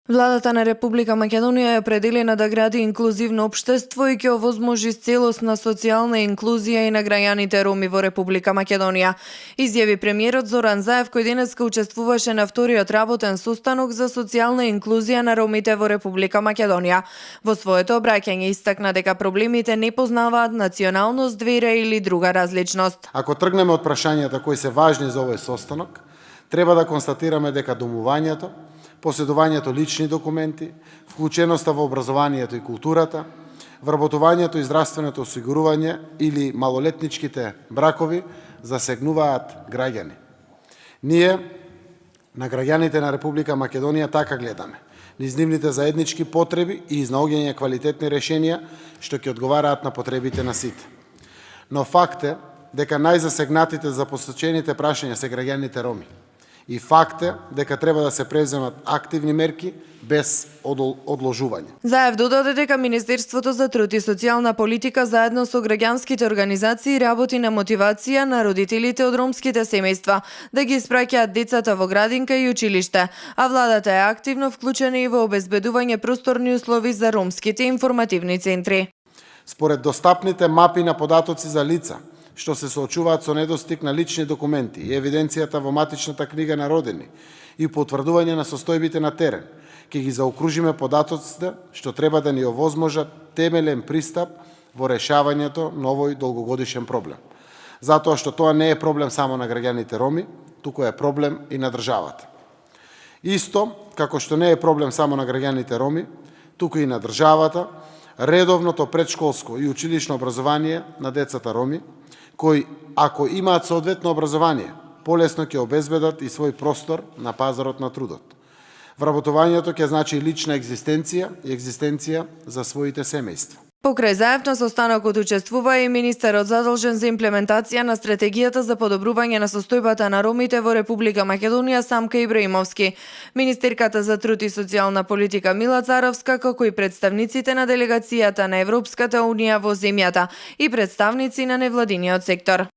Владата на Република Македонија е определена да гради инклузивно општество и ќе овозможи целосна социјална инклузија и на граѓаните роми во Република Македонија, изјави премиерот Зоран Заев, кој денеска учествуваше на вториот работен состанок за социјална инклузија на ромите во Република Македонија. Во своето обраќање истакна дека проблемите не познаваат националност, вера или друга различност. Ако тргнеме од прашањата кои се важни за овој состанок, треба да констатираме дека домувањето, поседувањето лични документи, вклученоста во образованието и културата, вработувањето и здравственото осигурување или малолетничките бракови засегнуваат граѓани. Ние, на граѓаните на Република Македонија, така гледаме низ нивните заеднички потреби и изнаоѓање квалитетни решенија што ќе одговараат на потребите на сите. Но факт е дека најзасегнатите за посочените прашања се граѓаните роми. И факт е дека треба да се преземат активни мерки без одложување. Заев додаде дека Министерството за труд и социјална политика заедно со граѓанските организации работи на мотивација на родителите од ромските семејства да ги испраќаат децата во градинка и училиште, а владата е активно вклучена и во обезбедување просторни услови за ромските информативни центри. Според достапните мапи на податоци за лица што се соочуваат со недостиг на лични документи и евиденцијата во матичната книга на родени и потврдување на состојбите на терен, ќе ги заокружиме податоците што треба да ни овозможат темелен пристап во решавањето на овој долгогодишен проблем. Затоа што тоа не е проблем само на граѓаните роми, туку е проблем и на државата. Исто, како што не е проблем само на граѓаните роми, туку и на државата, редовното предшколско и училишно образование на децата роми, кои, ако имаат соодветно образование, полесно ќе обезбедат и свој простор на пазарот на трудот. Вработувањето ќе значи лична екзистенција и екзистенција за своите семејства. Покрај Заев на состанокот учествува и министерот задолжен за имплементација на стратегијата за подобрување на состојбата на ромите во Република Македонија Самка Ибраимовски, министерката за труд и социјална политика Мила Царовска, како и представниците на делегацијата на Европската унија во земјата и представници на невладиниот сектор.